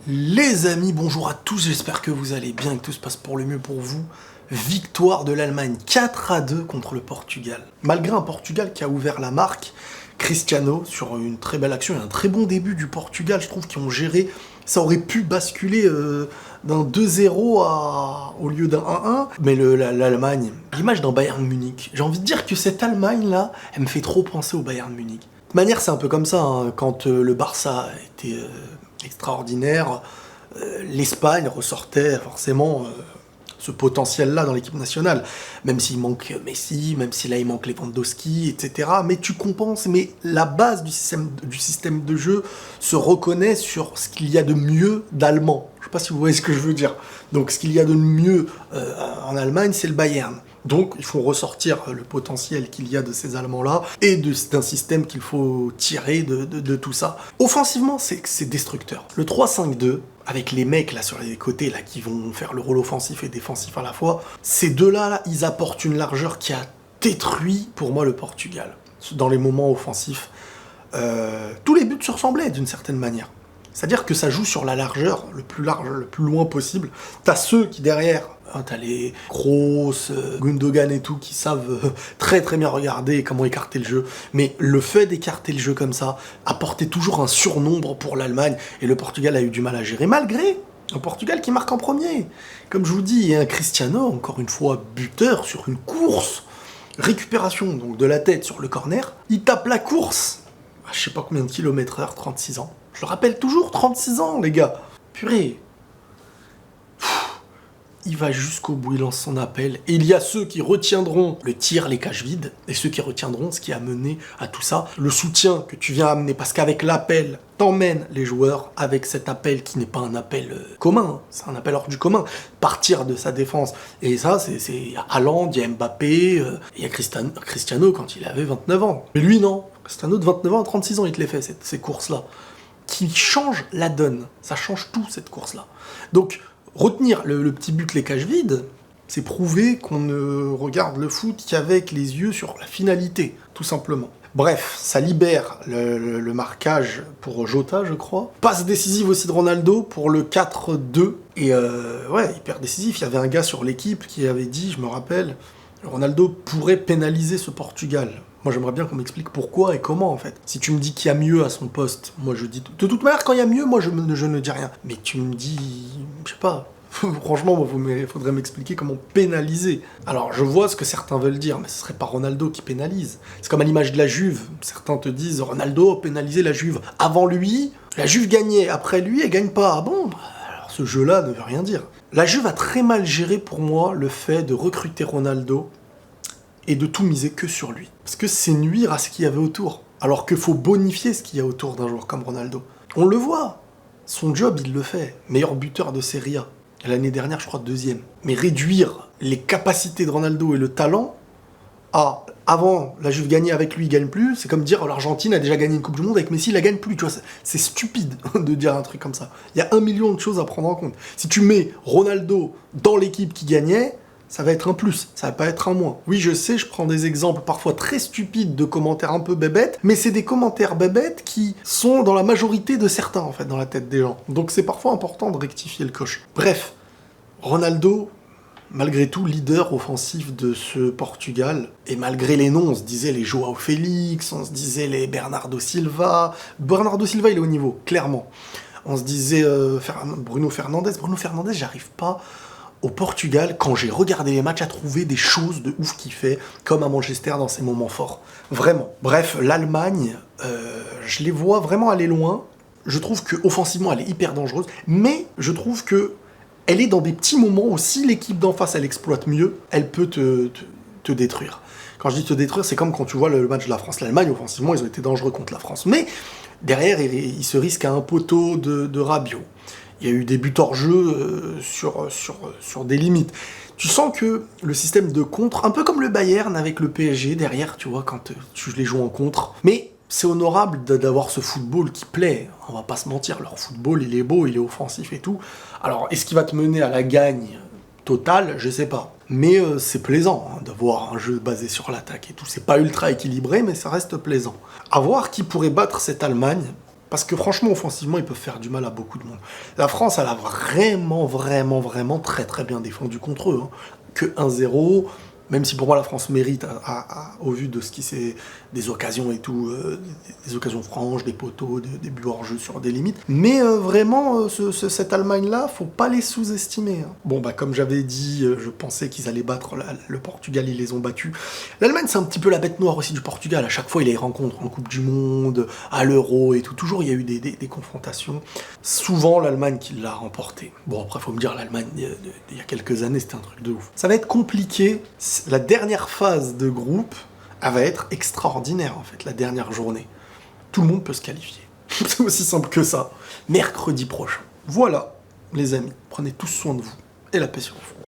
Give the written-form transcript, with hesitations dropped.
Les amis, bonjour à tous, j'espère que vous allez bien et que tout se passe pour le mieux pour vous. Victoire de l'Allemagne 4-2 contre le Portugal. Malgré un Portugal qui a ouvert la marque, Cristiano, sur une très belle action et un très bon début du Portugal, je trouve qu'ils ont géré, ça aurait pu basculer d'un 2-0 au lieu d'un 1-1, mais l'Allemagne, l'image d'un Bayern Munich, j'ai envie de dire que cette Allemagne-là, elle me fait trop penser au Bayern Munich. De toute manière, c'est un peu comme ça, hein, quand le Barça était extraordinaire, l'Espagne ressortait forcément ce potentiel-là dans l'équipe nationale, même s'il manque Messi, même si là il manque Lewandowski, etc. Mais tu compenses, mais la base du système de jeu se reconnaît sur ce qu'il y a de mieux d'allemand. Je sais pas si vous voyez ce que je veux dire. Donc ce qu'il y a de mieux en Allemagne, c'est le Bayern. Donc, il faut ressortir le potentiel qu'il y a de ces Allemands-là et d'un système qu'il faut tirer de tout ça. Offensivement, c'est destructeur. Le 3-5-2, avec les mecs là sur les côtés là qui vont faire le rôle offensif et défensif à la fois, ces deux-là, là, ils apportent une largeur qui a détruit pour moi le Portugal. Dans les moments offensifs, tous les buts se ressemblaient d'une certaine manière. C'est-à-dire que ça joue sur la largeur, le plus large, le plus loin possible. T'as ceux qui derrière, t'as les Kroos, Gundogan et tout, qui savent très très bien regarder comment écarter le jeu. Mais le fait d'écarter le jeu comme ça apportait toujours un surnombre pour l'Allemagne, et le Portugal a eu du mal à gérer, malgré un Portugal qui marque en premier. Comme je vous dis, et un Cristiano, encore une fois, buteur sur une course, récupération donc de la tête sur le corner, il tape la course à je sais pas combien de kilomètres heure, 36 ans. Je le rappelle toujours, 36 ans, les gars. Purée. Il va jusqu'au bout, il lance son appel. Et il y a ceux qui retiendront le tir, les cages vides, et ceux qui retiendront ce qui a mené à tout ça. Le soutien que tu viens amener, parce qu'avec l'appel, t'emmènes les joueurs avec cet appel qui n'est pas un appel commun, c'est un appel hors du commun. Partir de sa défense. Et ça, il y a Haaland, il y a Mbappé, il y a Cristiano quand il avait 29 ans. Mais lui, non. Cristiano de 29 ans à 36 ans, il te les fait, ces courses-là. Qui change la donne. Ça change tout, cette course-là. Donc, retenir le petit but, les cages vides, c'est prouver qu'on ne regarde le foot qu'avec les yeux sur la finalité, tout simplement. Bref, ça libère le marquage pour Jota, je crois. Passe décisive aussi de Ronaldo pour le 4-2. Et ouais, hyper décisif. Il y avait un gars sur l'équipe qui avait dit, je me rappelle, Ronaldo pourrait pénaliser ce Portugal. Moi, j'aimerais bien qu'on m'explique pourquoi et comment, en fait. Si tu me dis qu'il y a mieux à son poste, moi, je dis... De toute manière, quand il y a mieux, moi, je ne dis rien. Mais tu me dis... Je sais pas. Franchement, il faudrait m'expliquer comment pénaliser. Alors, je vois ce que certains veulent dire, mais ce serait pas Ronaldo qui pénalise. C'est comme à l'image de la Juve. Certains te disent, Ronaldo a pénalisé la Juve. Avant lui, la Juve gagnait. Après lui, elle gagne pas. Ah bon, alors ce jeu-là ne veut rien dire. La Juve a très mal géré, pour moi, le fait de recruter Ronaldo et de tout miser que sur lui. Parce que c'est nuire à ce qu'il y avait autour. Alors qu'il faut bonifier ce qu'il y a autour d'un joueur comme Ronaldo. On le voit. Son job, il le fait. Meilleur buteur de Serie A. L'année dernière, je crois, 2e. Mais réduire les capacités de Ronaldo et le talent à... Avant, la Juve gagnait avec lui, il gagne plus. C'est comme dire, l'Argentine a déjà gagné une Coupe du Monde, avec Messi, il la gagne plus. Tu vois, c'est stupide de dire un truc comme ça. Il y a 1 million de choses à prendre en compte. Si tu mets Ronaldo dans l'équipe qui gagnait, ça va être un plus, ça va pas être un moins. Oui, je sais, je prends des exemples parfois très stupides de commentaires un peu bébêtes, mais c'est des commentaires bébêtes qui sont dans la majorité de certains, en fait, dans la tête des gens. Donc c'est parfois important de rectifier le coche. Bref, Ronaldo, malgré tout, leader offensif de ce Portugal, et malgré les noms, on se disait les Joao Félix, on se disait les Bernardo Silva. Bernardo Silva, il est au niveau, clairement. On se disait Bruno Fernandes. Bruno Fernandes, j'arrive pas... Au Portugal, quand j'ai regardé les matchs, à trouver des choses de ouf qu'il fait, comme à Manchester dans ses moments forts. Vraiment. Bref, l'Allemagne, je les vois vraiment aller loin. Je trouve qu'offensivement, elle est hyper dangereuse, mais je trouve que elle est dans des petits moments où si l'équipe d'en face, elle exploite mieux, elle peut te détruire. Quand je dis te détruire, c'est comme quand tu vois le match de la France. L'Allemagne, offensivement, ils ont été dangereux contre la France. Mais derrière, ils se risquent à un poteau de Rabiot. Il y a eu des buts hors jeu sur des limites. Tu sens que le système de contre, un peu comme le Bayern avec le PSG derrière, tu vois, quand tu les joues en contre. Mais c'est honorable d'avoir ce football qui plaît. On va pas se mentir, leur football, il est beau, il est offensif et tout. Alors, est-ce qu'il va te mener à la gagne totale? Je sais pas. Mais c'est plaisant de voir un jeu basé sur l'attaque et tout. C'est pas ultra équilibré, mais ça reste plaisant. À voir qui pourrait battre cette Allemagne. Parce que franchement, offensivement, ils peuvent faire du mal à beaucoup de monde. La France, elle a vraiment très très bien défendu contre eux. Hein. Que 1-0, même si pour moi la France mérite, au vu de ce qui c'est, des occasions et tout, des occasions franches, des poteaux, des buts hors jeu sur des limites. Mais vraiment, cette Allemagne-là, faut pas les sous-estimer. Hein. Bon, bah comme j'avais dit, je pensais qu'ils allaient battre le Portugal, ils les ont battus. L'Allemagne, c'est un petit peu la bête noire aussi du Portugal. À chaque fois, il les rencontre en Coupe du Monde, à l'Euro et tout. Toujours, il y a eu des confrontations. Souvent, l'Allemagne qui l'a remporté. Bon, après, faut me dire, l'Allemagne, il y a quelques années, c'était un truc de ouf. Ça va être compliqué. La dernière phase de groupe, elle va être extraordinaire, en fait, la dernière journée. Tout le monde peut se qualifier. C'est aussi simple que ça. Mercredi prochain. Voilà, les amis. Prenez tous soin de vous. Et la paix sur vous.